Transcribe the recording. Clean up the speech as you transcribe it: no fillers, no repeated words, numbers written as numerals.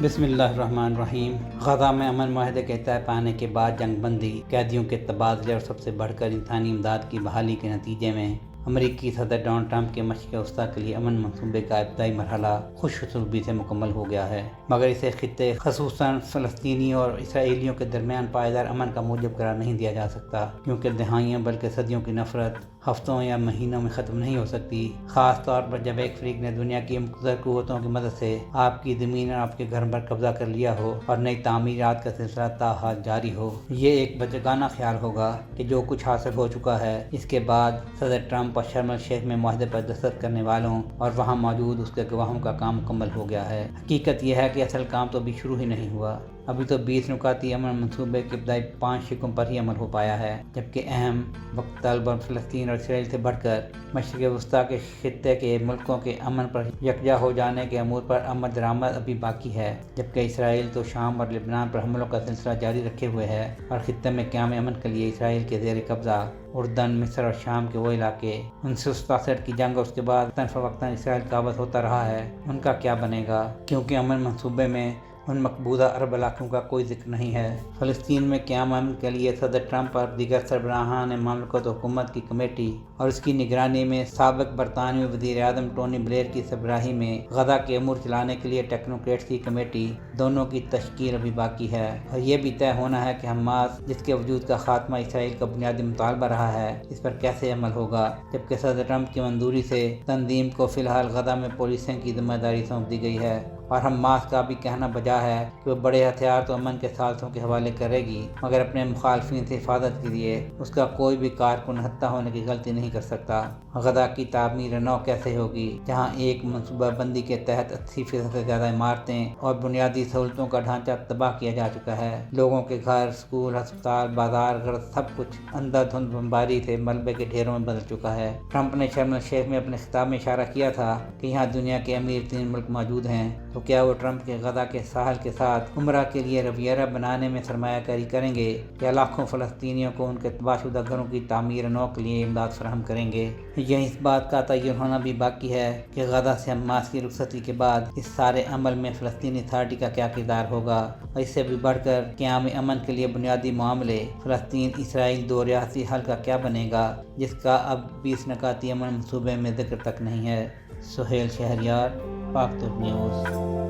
بسم اللہ الرحمن الرحیم۔ غزہ میں امن معاہدے کے طے پانے کے بعد جنگ بندی، قیدیوں کے تبادلے اور سب سے بڑھ کر انسانی امداد کی بحالی کے نتیجے میں امریکی صدر ڈونلڈ ٹرمپ کے مشرق وسطیٰ کے لیے امن منصوبے کا ابتدائی مرحلہ خوش اسلوبی سے مکمل ہو گیا ہے، مگر اسے خطے خصوصاً فلسطینیوں اور اسرائیلیوں کے درمیان پائیدار امن کا موجب قرار نہیں دیا جا سکتا، کیونکہ دہائیوں بلکہ صدیوں کی نفرت ہفتوں یا مہینوں میں ختم نہیں ہو سکتی، خاص طور پر جب ایک فریق نے دنیا کی مقتدر قوتوں کی مدد سے آپ کی زمین اور آپ کے گھر پر قبضہ کر لیا ہو اور نئی تعمیرات کا سلسلہ تاحال جاری ہو۔ یہ ایک بچگانہ خیال ہوگا کہ جو کچھ حاصل ہو چکا ہے اس کے بعد صدر ٹرمپ اور شرم الشیخ میں معاہدے پر دستخط کرنے والوں اور وہاں موجود اس کے گواہوں کا کام مکمل ہو گیا ہے۔ حقیقت یہ ہے کہ اصل کام تو ابھی شروع ہی نہیں ہوا۔ ابھی تو 20 نکاتی امن منصوبے کے ابتدائی 5 شقوں پر ہی عمل ہو پایا ہے، جبکہ اہم وقت طلب اور فلسطین اور اسرائیل سے بڑھ کر مشرق وسطیٰ کے خطے کے ملکوں کے امن پر یکجا ہو جانے کے امور پر عمل درآمد ابھی باقی ہے، جبکہ اسرائیل تو شام اور لبنان پر حملوں کا سلسلہ جاری رکھے ہوئے ہے اور خطے میں قیام امن کے لیے اسرائیل کے زیر قبضہ اردن، مصر اور شام کے وہ علاقے 1967 کی جنگ اور اس کے بعد وقتاً فوقتاً اسرائیل قابض ہوتا رہا ہے، ان کا کیا بنے گا؟ کیونکہ امن منصوبے میں ان مقبوضہ عرب علاقوں کا کوئی ذکر نہیں ہے۔ فلسطین میں قیام امن کے لیے صدر ٹرمپ اور دیگر سربراہان مملکت و حکومت کی کمیٹی اور اس کی نگرانی میں سابق برطانوی وزیر اعظم ٹونی بلیئر کی سربراہی میں غزہ کے امور چلانے کے لیے ٹیکنوکریٹس کی کمیٹی، دونوں کی تشکیل ابھی باقی ہے، اور یہ بھی طے ہونا ہے کہ حماس، جس کے وجود کا خاتمہ اسرائیل کا بنیادی مطالبہ رہا ہے، اس پر کیسے عمل ہوگا، جبکہ صدر ٹرمپ کی منظوری سے تنظیم کو فی الحال غزہ میں پولیسنگ کی ذمہ داری سونپ دی گئی ہے، اور حماس کا بھی کہنا بجا ہے کہ وہ بڑے ہتھیار تو امن کے ثالثوں کے حوالے کرے گی، مگر اپنے مخالفین سے حفاظت کے لیے اس کا کوئی بھی کارکن حتی ہونے کی غلطی نہیں کر سکتا۔ غزہ کی تعمیر نو کیسے ہوگی، جہاں ایک منصوبہ بندی کے تحت 80% سے زیادہ عمارتیں اور بنیادی سہولتوں کا ڈھانچہ تباہ کیا جا چکا ہے؟ لوگوں کے گھر، اسکول، ہسپتال، بازار، غرض سب کچھ اندھا دھند بمباری سے ملبے کے ڈھیروں میں بدل چکا ہے۔ ٹرمپ نے شرم الشیخ میں اپنے خطاب میں اشارہ کیا تھا کہ یہاں دنیا کے امیر 3 ملک موجود ہیں، تو کیا وہ ٹرمپ کے غزہ کے ساحل کے ساتھ عمرہ کے لیے رویرہ بنانے میں سرمایہ کاری کریں گے یا لاکھوں فلسطینیوں کو ان کے تباہ شدہ گھروں کی تعمیر نو کے لیے امداد فراہم کریں گے؟ یہ اس بات کا تعین ہونا بھی باقی ہے کہ غزہ سے حماس کی رخصتی کے بعد اس سارے عمل میں فلسطینی اتھارٹی کا کیا کردار ہوگا، اور اس سے بھی بڑھ کر قیام امن کے لیے بنیادی معاملے فلسطین اسرائیل 2 ریاستی حل کا کیا بنے گا، جس کا اب 20 نکاتی امن منصوبے میں ذکر تک نہیں ہے۔ سہیل شہریار، پاک ترک نیوز۔